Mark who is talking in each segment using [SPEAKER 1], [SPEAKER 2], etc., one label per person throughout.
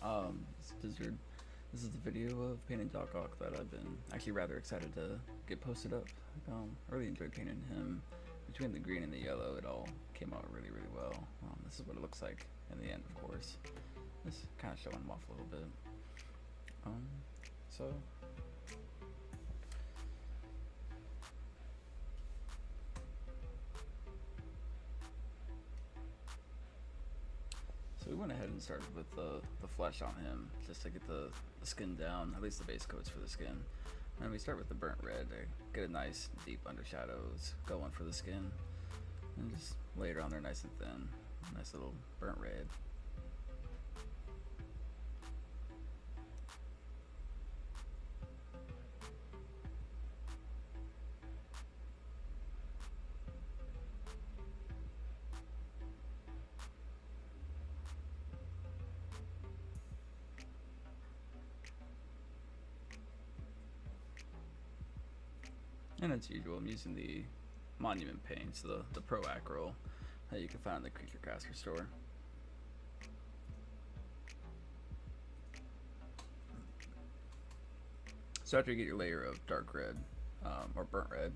[SPEAKER 1] This is the video of painting Doc Ock that I've been actually rather excited to get posted up. I really enjoyed painting him. Between the green and the yellow, it all came out really, really well. This is what it looks like in the end, of course. Just kind of showing him off a little bit. So we went ahead and started with the flesh on him, just to get the skin down, at least the base coats for the skin. And we start with the burnt red to get a nice deep undershadows going for the skin. And just lay it on there nice and thin. Nice little burnt red. And as usual, I'm using the Monument paints, the Pro Acryl that you can find in the Creature Caster store. So after you get your layer of dark red, or burnt red,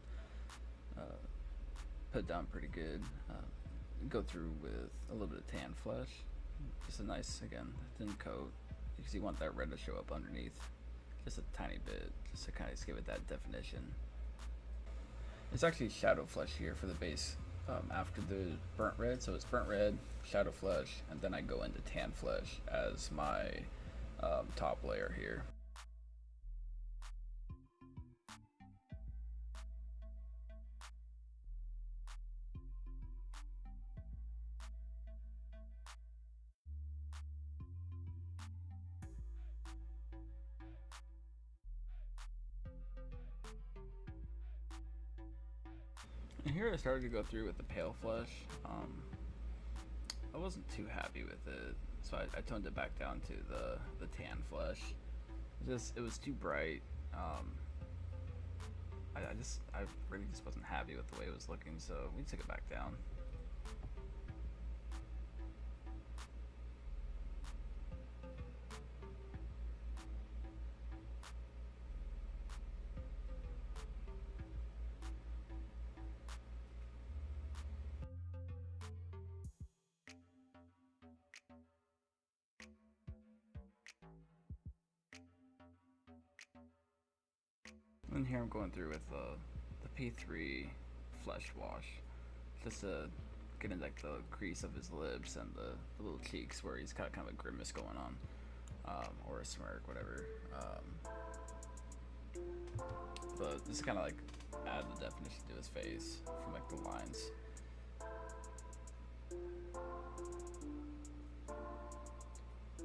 [SPEAKER 1] put it down pretty good. Go through with a little bit of tan flesh. Just a nice, again, thin coat, because you want that red to show up underneath. Just a tiny bit, just to kind of give it that definition. It's actually shadow flesh here for the base after the burnt red. So it's burnt red, shadow flesh, and then I go into tan flesh as my top layer here. And here I started to go through with the pale flesh. I wasn't too happy with it, so I toned it back down to the tan flesh. It was too bright. I really just wasn't happy with the way it was looking, so we took it back down. And here I'm going through with the P3 flesh wash, just to get in like the crease of his lips and the little cheeks where he's got kind of a grimace going on, or a smirk, whatever. But just kind of like add the definition to his face from like the lines.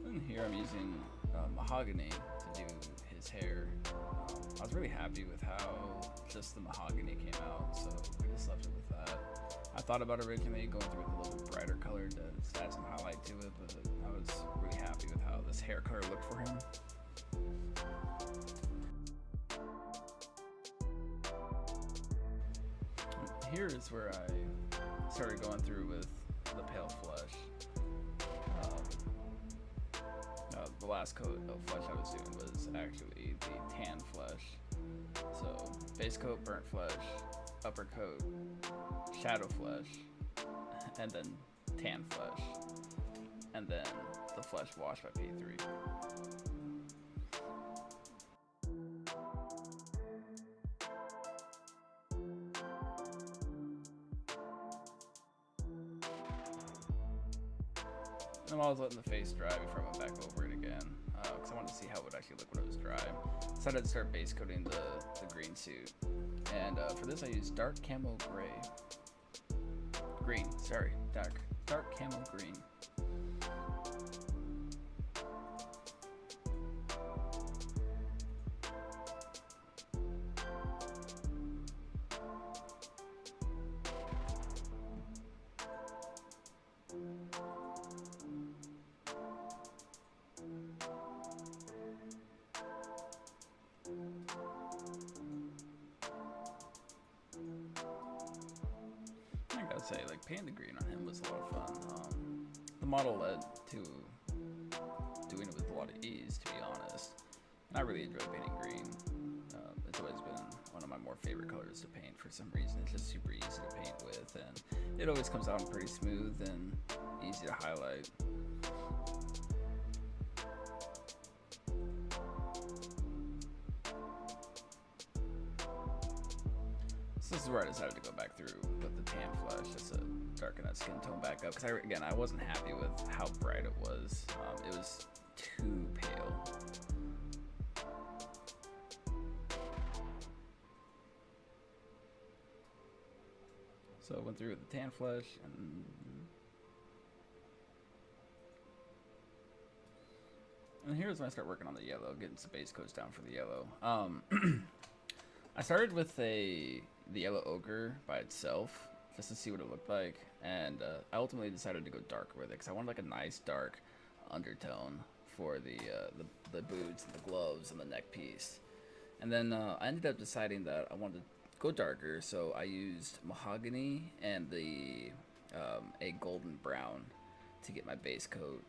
[SPEAKER 1] And here I'm using mahogany to do his hair. I was really happy with how just the mahogany came out, so I just left it with that. I thought about originally going through with a little bit brighter color to add some highlight to it, but I was really happy with how this hair color looked for him. Here is where I started going through with the pale flesh. The last coat of flesh I was doing was actually the tan flesh. So base coat, burnt flesh, upper coat, shadow flesh, and then tan flesh, and then the flesh wash by P3. And while I was letting the face dry before I went back over it again, because I wanted to see how it would actually look when it was dry. Decided to start base coating the green suit. And for this I used dark camo green, sorry, dark camo green. Say, like, painting the green on him was a lot of fun. The model led to doing it with lot of ease, to be honest. And I really enjoy painting green. It's always been one of my more favorite colors to paint for some reason. It's just super easy to paint with, and it always comes out pretty smooth and easy to highlight. So this is where I decided to go back through with the tan flesh just to darken that skin tone back up, because again, I wasn't happy with how bright it was. It was too pale. So I went through with the tan flesh, and here's when I start working on the yellow, getting some base coats down for the yellow. I started with the yellow ochre by itself, just to see what it looked like, and I ultimately decided to go darker with it, because I wanted like a nice dark undertone for the boots and the gloves and the neck piece. And then I ended up deciding that I wanted to go darker, so I used mahogany and a golden brown to get my base coat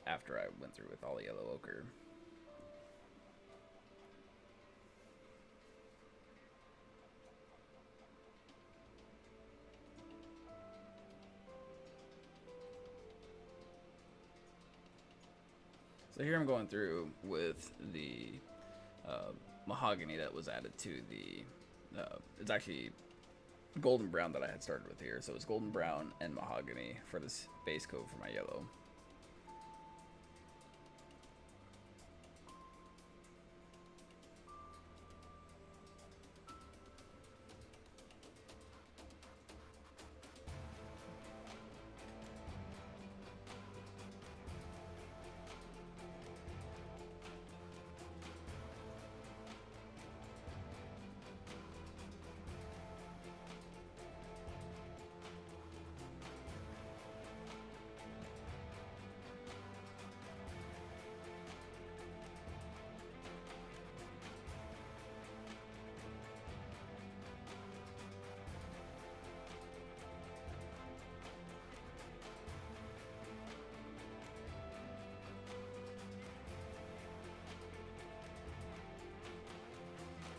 [SPEAKER 1] after I went through with all the yellow ochre. So here I'm going through with the mahogany that was added to the, it's actually golden brown that I had started with here. So it's golden brown and mahogany for this base coat for my yellow.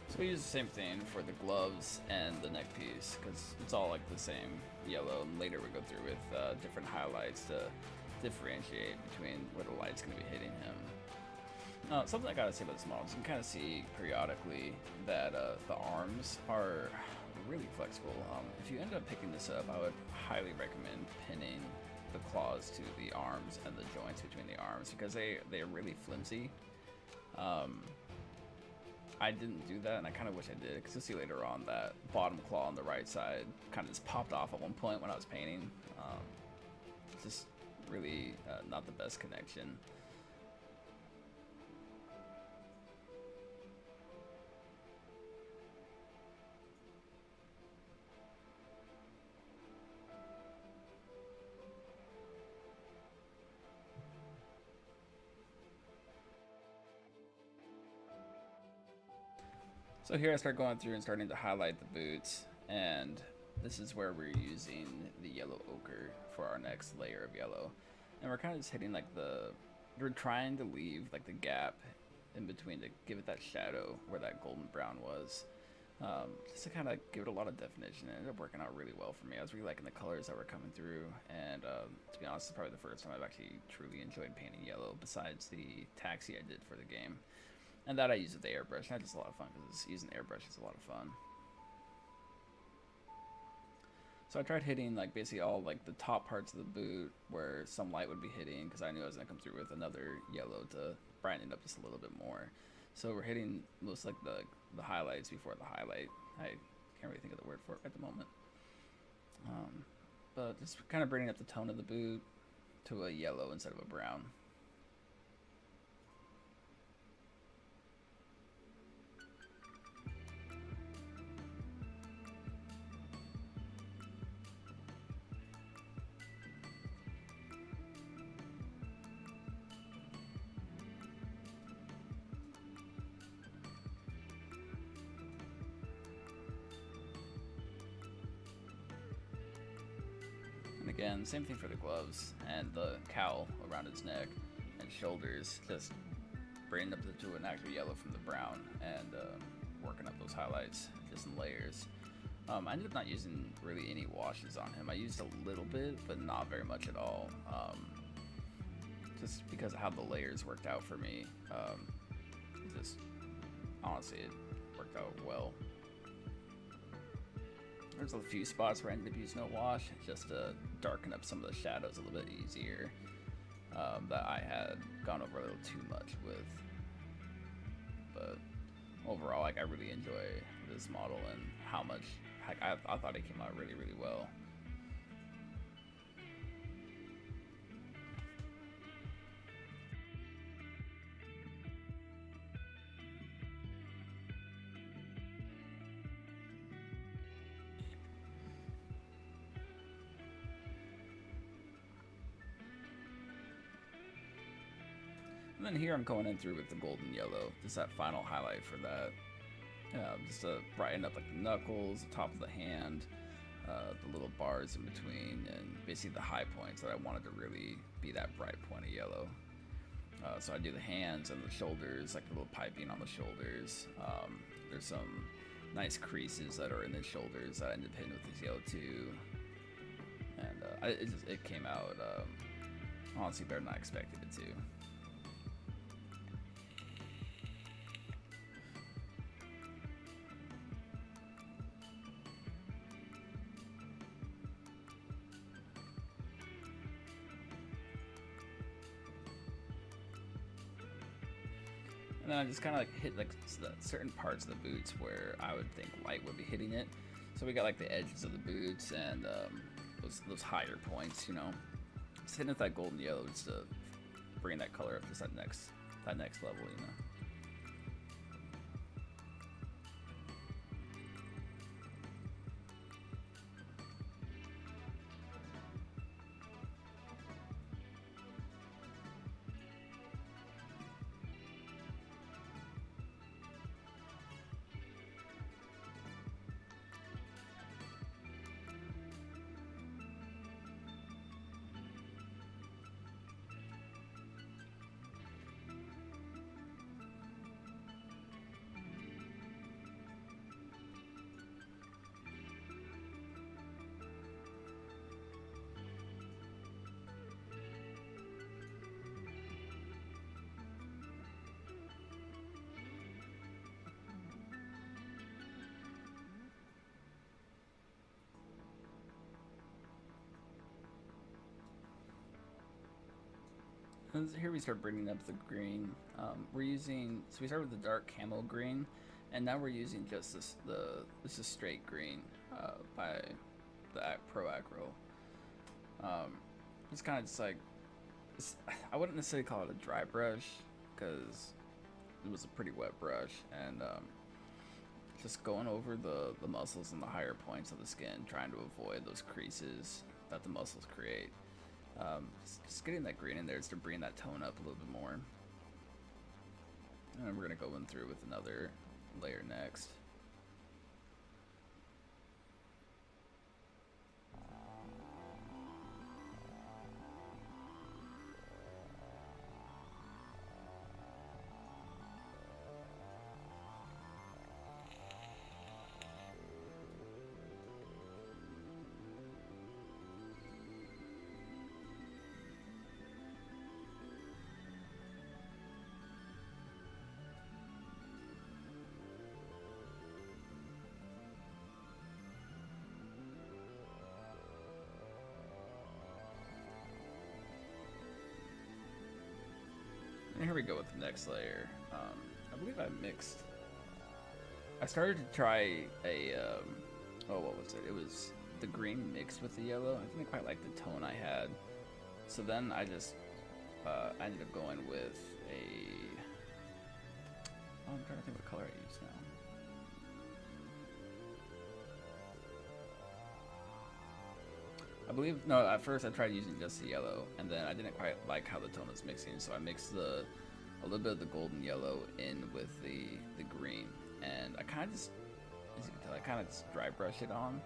[SPEAKER 1] So we use the same thing for the gloves and the neck piece, because it's all like the same yellow, and later we go through with different highlights to differentiate between where the light's going to be hitting him. Something I gotta say about this model is you can kind of see periodically that the arms are really flexible. If you end up picking this up, I would highly recommend pinning the claws to the arms and the joints between the arms, because they are really flimsy. I didn't do that, and I kind of wish I did, because you'll see later on that bottom claw on the right side kind of just popped off at one point when I was painting. Just really not the best connection. So here I start going through and starting to highlight the boots, and this is where we're using the yellow ochre for our next layer of yellow. And we're kind of just hitting like we're trying to leave like the gap in between to give it that shadow where that golden brown was. Just to kind of give it a lot of definition. It ended up working out really well for me. I was really liking the colors that were coming through, and to be honest, it's probably the first time I've actually truly enjoyed painting yellow besides the taxi I did for the game. And that I use with the airbrush, and that's just a lot of fun, because using the airbrush is a lot of fun. So I tried hitting like basically all like the top parts of the boot where some light would be hitting, because I knew I was going to come through with another yellow to brighten it up just a little bit more. So we're hitting most like the highlights before the highlight. I can't really think of the word for it at the moment. But just kind of bringing up the tone of the boot to a yellow instead of a brown. Again, same thing for the gloves and the cowl around his neck. and shoulders, just bringing up to an actual yellow from the brown and working up those highlights just in layers. I ended up not using really any washes on him. I used a little bit, but not very much at all. Just because of how the layers worked out for me. Just honestly, it worked out well. There's a few spots where I ended up using a wash just to darken up some of the shadows a little bit easier that I had gone over a little too much with. But overall, like, I really enjoy this model and how much I thought it came out really, really well. And then here I'm going in through with the golden yellow, just that final highlight for that. Just to brighten up like the knuckles, the top of the hand, the little bars in between, and basically the high points that I wanted to really be that bright point of yellow. So I do the hands and the shoulders, like the little piping on the shoulders. There's some nice creases that are in the shoulders that I ended up hitting with this yellow too. And it came out honestly better than I expected it to. And then I just kind of like hit like certain parts of the boots where I would think light would be hitting it. So we got like the edges of the boots and those higher points, you know. Just hitting with that golden yellow just to bring that color up to that next level, you know. And here we start bringing up the green. We started with the dark Camo Green, and now we're using just this is straight green by the Pro Acryl. It's kind of just like, I wouldn't necessarily call it a dry brush because it was a pretty wet brush, and just going over the muscles and the higher points of the skin, trying to avoid those creases that the muscles create. Just getting that green in there is to bring that tone up a little bit more. And then we're going to go in through with another layer next. And here we go with the next layer. I believe I started to try what was it? It was the green mixed with the yellow. I didn't quite like the tone I had. So then I just ended up going with I'm trying to think what color I used now. At first I tried using just the yellow, and then I didn't quite like how the tone was mixing, so I mixed a little bit of the golden yellow in with the green, and I kind of just, as you can tell, I kind of just dry brush it on,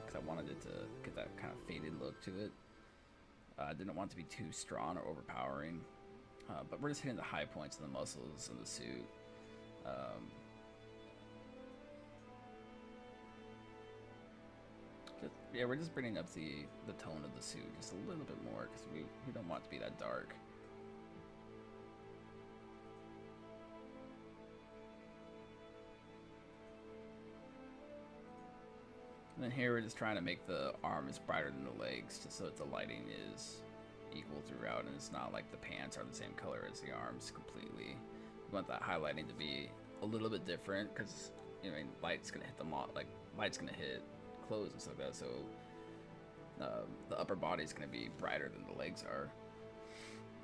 [SPEAKER 1] because I wanted it to get that kind of faded look to it. I didn't want it to be too strong or overpowering. but we're just hitting the high points of the muscles in the suit. Yeah, we're just bringing up the tone of the suit just a little bit more because we don't want it to be that dark. And then here we're just trying to make the arms brighter than the legs, just so that the lighting is equal throughout and it's not like the pants are the same color as the arms completely. We want that highlighting to be a little bit different because, you know, light's gonna hit light's gonna hit clothes and stuff like that, so the upper body is gonna be brighter than the legs are.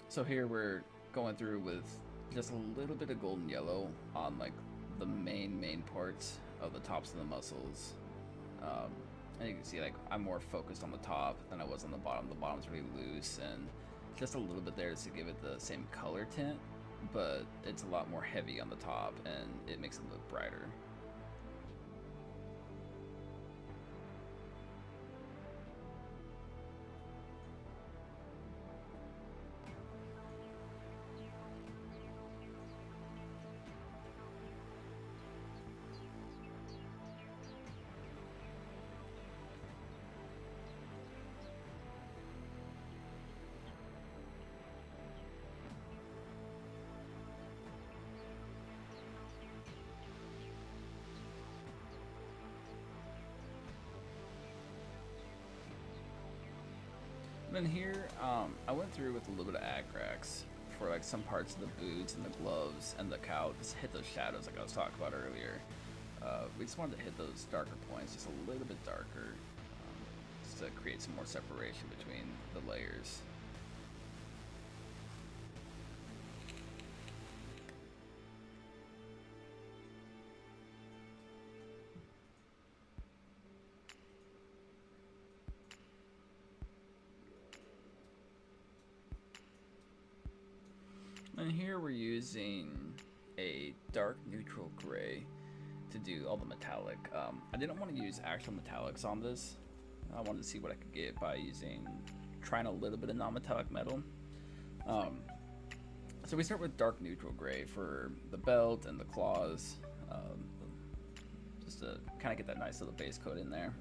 [SPEAKER 1] So here we're going through with just a little bit of golden yellow on like the main parts of the tops of the muscles. And you can see like I'm more focused on the top than I was on the bottom. The bottom's really loose and just a little bit there to give it the same color tint, but it's a lot more heavy on the top and it makes it look brighter. Then here, I went through with a little bit of Agrax for like some parts of the boots and the gloves and the cowl, just hit those shadows like I was talking about earlier. We just wanted to hit those darker points just a little bit darker, just to create some more separation between the layers. And here we're using a dark neutral gray to do all the metallic. I didn't want to use actual metallics on this. I wanted to see what I could get by trying a little bit of non-metallic metal. So we start with dark neutral gray for the belt and the claws, just to kind of get that nice little base coat in there.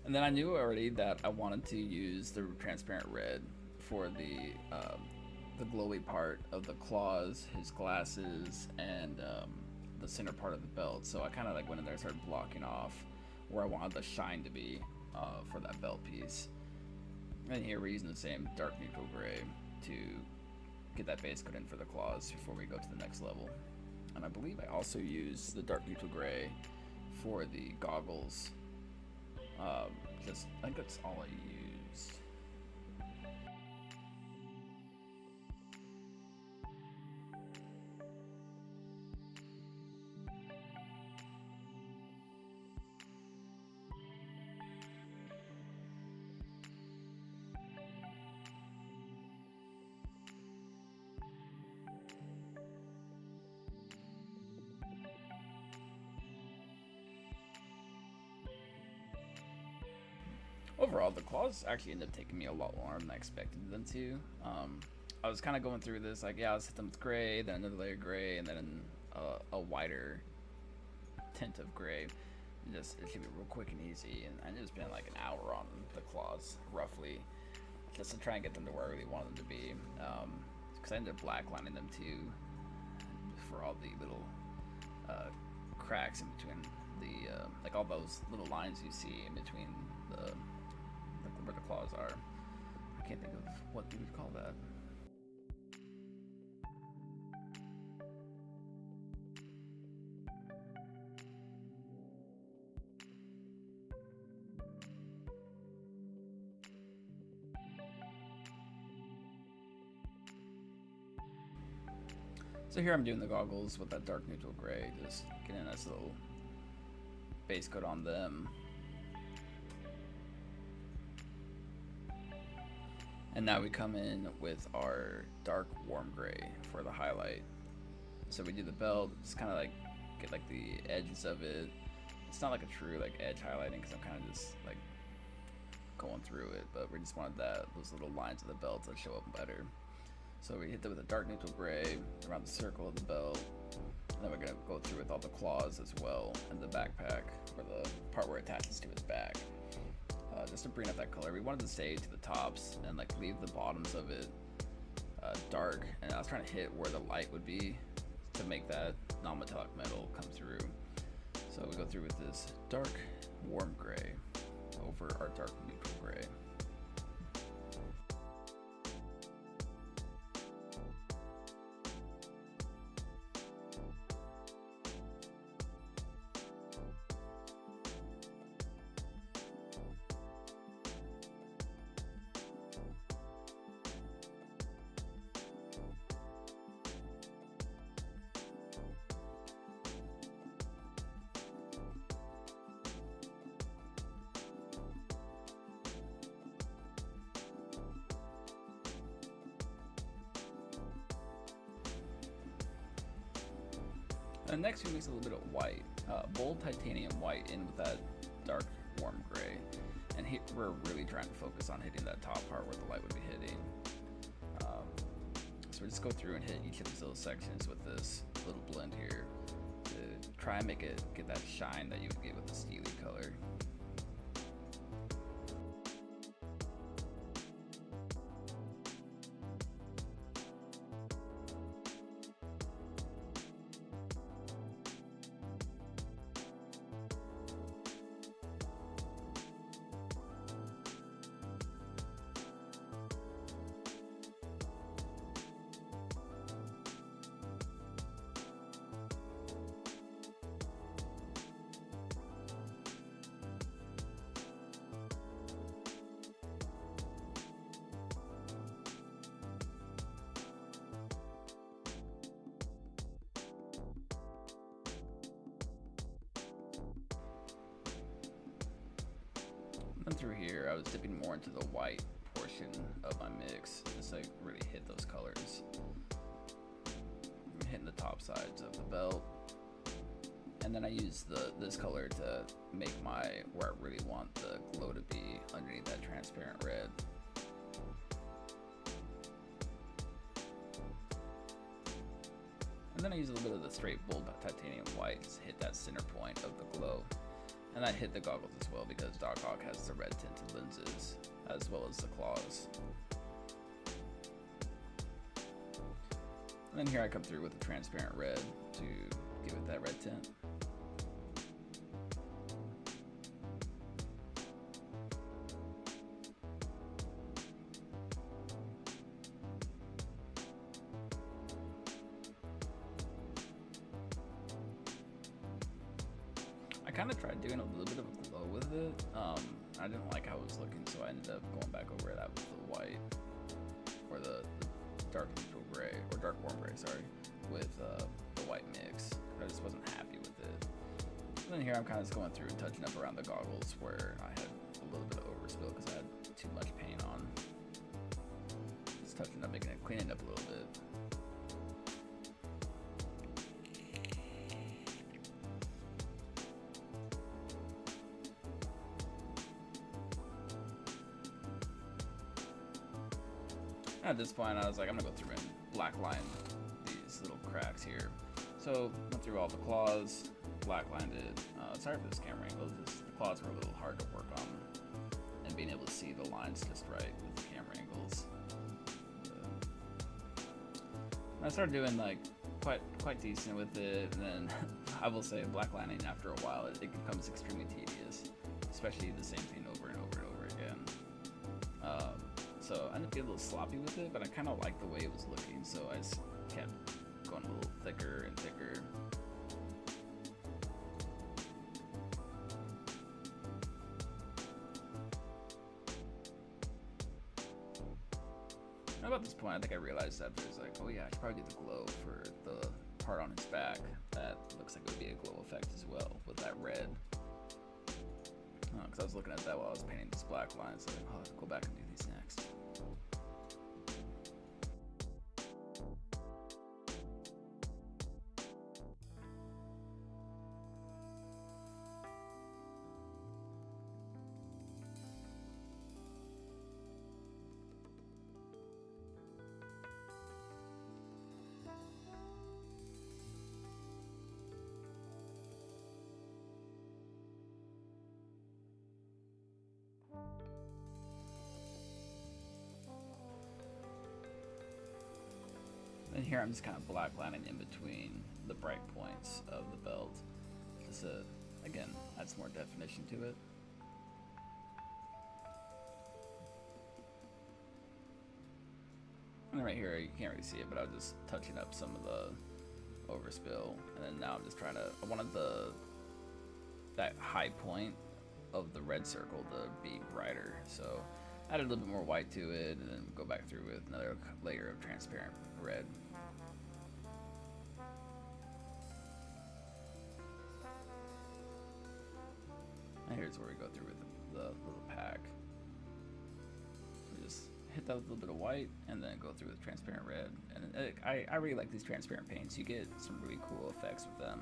[SPEAKER 1] And then I knew already that I wanted to use the transparent red for the glowy part of the claws, his glasses, and the center part of the belt. So I kind of like went in there and started blocking off where I wanted the shine to be for that belt piece. And here we're using the same dark neutral gray to get that base coat in for the claws before we go to the next level. And I believe I also used the dark neutral gray for the goggles. I think that's all I used. Overall, the claws actually ended up taking me a lot longer than I expected them to. I was kind of going through this, like, yeah, let's hit them with gray, then another layer of gray, and then a wider tint of gray. It should be real quick and easy, and I ended up spending like an hour on the claws, roughly, just to try and get them to where I really wanted them to be. Because I ended up blacklining them too, for all the little cracks in between like all those little lines you see in between where the claws are. I can't think of what you would call that. So here I'm doing the goggles with that dark neutral gray, just getting a nice little base coat on them. And now we come in with our dark warm gray for the highlight. So we do the belt, just kind of like get like the edges of it, It's not like a true like edge highlighting because I'm kind of just like going through it, but we just wanted those little lines of the belt to show up better. So we hit that with a dark neutral gray around the circle of the belt, and then we're gonna go through with all the claws as well in the backpack, or the part where it attaches to his back, just to bring up that color. We wanted to stay to the tops and like leave the bottoms of it dark, and I was trying to hit where the light would be to make that non-metallic metal come through. So we go through with this dark warm gray over our dark neutral gray. And next we mix a little bit of white, bold titanium white in with that dark warm gray, and we're really trying to focus on hitting that top part where the light would be hitting. So we just go through and hit each of these little sections with this little blend here to try and get that shine that you would get with the steely color. And through here, I was dipping more into the white portion of my mix, just to like really hit those colors. Hitting the top sides of the belt, and then I use this color to make where I really want the glow to be underneath that transparent red. And then I use a little bit of the straight bold titanium white to hit that center point of the glow. And I hit the goggles as well because Doc Ock has the red tinted lenses as well as the claws. And then here I come through with a transparent red to give it that red tint. I kind of tried doing a little bit of a glow with it. I didn't like how it was looking, so I ended up going back over that with the white, or the dark neutral gray, or dark warm gray, sorry, with the white mix. I just wasn't happy with it. And then here I'm kind of just going through and touching up around the goggles where I had a little bit of overspill because I had too much paint on. Just touching up, cleaning it up a little bit. At this point, I was like, I'm gonna go through and black line these little cracks here. So went through all the claws, black lined it. Sorry for this camera angle, just the claws were a little hard to work on, and being able to see the lines just right with the camera angles. I started doing like quite decent with it, and then I will say black lining after a while it becomes extremely tedious, especially the same thing over and over and over again. So I ended up getting a little sloppy with it, but I kind of liked the way it was looking, so I just kept going a little thicker and thicker. And about this point, I think I realized that there's like, oh yeah, I should probably do the glow for the part on his back. That looks like it would be a glow effect as well with that red. Because I was looking at that while I was painting this black line, so I'll have to go back and do these next. And here I'm just kind of black lining in between the bright points of the belt. Just to, again, adds more definition to it. And then right here, you can't really see it, but I was just touching up some of the overspill. And then now I'm just trying to, I wanted that high point of the red circle to be brighter. So add a little bit more white to it, and then go back through with another layer of transparent red. And here's where we go through with the little pack. We just hit that with a little bit of white, and then go through with transparent red. And I really like these transparent paints. You get some really cool effects with them.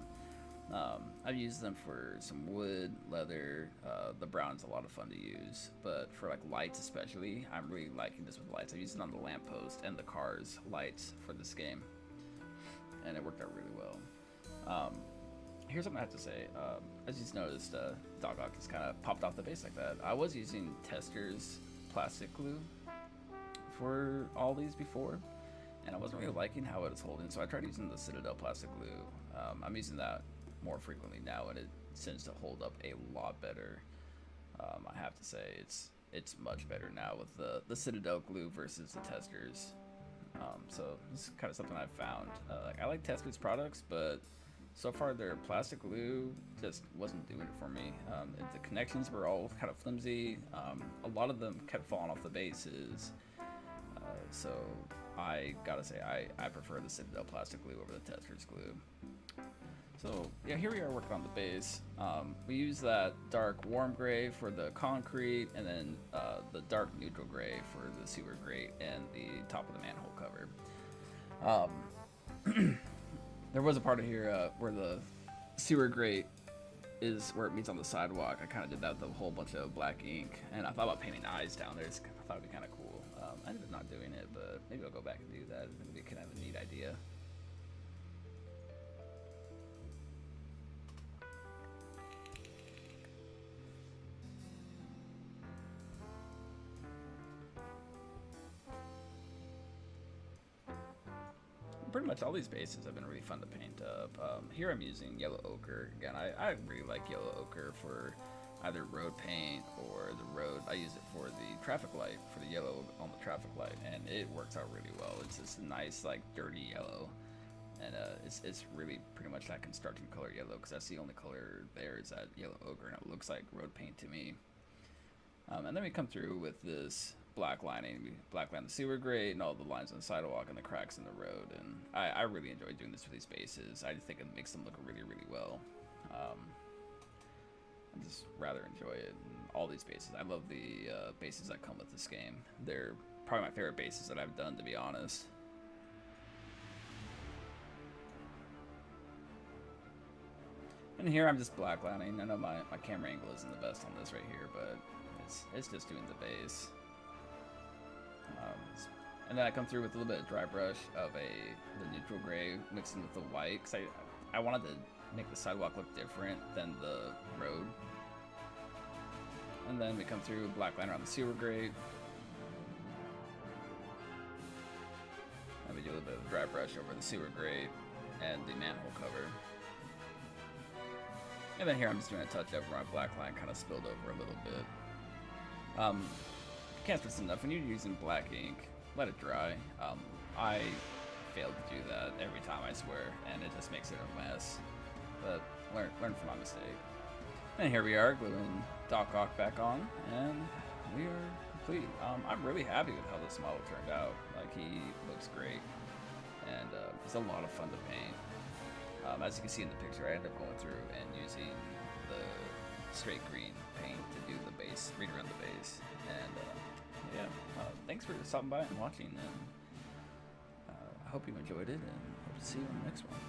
[SPEAKER 1] I've used them for some wood, leather. The brown's a lot of fun to use, but for like lights especially, I'm really liking this with lights. I've used it on the lamppost and the car's lights for this game, and it worked out really well. Here's something I have to say. As you just noticed, Doc Ock just kind of popped off the base like that. I was using Tester's plastic glue for all these before, and I wasn't really liking how it was holding, so I tried using the Citadel plastic glue. I'm using that more frequently now, and it seems to hold up a lot better. I have to say it's much better now with the Citadel glue versus the Tester's. So this is kind of something I've found. I like Tester's products, but so far their plastic glue just wasn't doing it for me. The connections were all kind of flimsy. A lot of them kept falling off the bases. So I gotta say I prefer the Citadel plastic glue over the Tester's glue. So yeah, here we are working on the base. We use that dark warm gray for the concrete, and then the dark neutral gray for the sewer grate and the top of the manhole cover. There was a part of here where the sewer grate is where it meets on the sidewalk. I kind of did that with a whole bunch of black ink, and I thought about painting eyes down there. I thought it'd be kind of cool. I ended up not doing it, but maybe I'll go back and do that. I think it'd be kind of a neat idea. Pretty much all these bases have been really fun to paint up. Here I'm using yellow ochre. Again, I really like yellow ochre for either road paint or the road. I use it for the traffic light, for the yellow on the traffic light, and it works out really well. It's this nice, like, dirty yellow, and it's really pretty much that construction color yellow, because that's the only color there is that yellow ochre, and it looks like road paint to me. And then we come through with this black lining. We black line the sewer grate and all the lines on the sidewalk and the cracks in the road, and I really enjoy doing this with these bases. I just think it makes them look really, really well. I just rather enjoy it. And all these bases, I love the bases that come with this game. They're probably my favorite bases that I've done, to be honest. And here I'm just black lining. I know my camera angle isn't the best on this right here, but it's just doing the base. And then I come through with a little bit of dry brush of the neutral gray mixed in with the white, because I wanted to make the sidewalk look different than the road. And then we come through black liner on the sewer grate. And we do a little bit of dry brush over the sewer grate and the manhole cover. And then here I'm just doing a touch up where my black line kind of spilled over a little bit. Can't stress enough, when you're using black ink, let it dry. I failed to do that every time, I swear, and it just makes it a mess. But learn from my mistake. And here we are, gluing Doc Ock back on, and we are complete. I'm really happy with how this model turned out. Like, he looks great, and it's a lot of fun to paint. As you can see in the picture, I ended up going through and using the straight green paint to do the base, read around the base, and yeah, thanks for stopping by and watching, and I hope you enjoyed it, and hope to see you on the next one.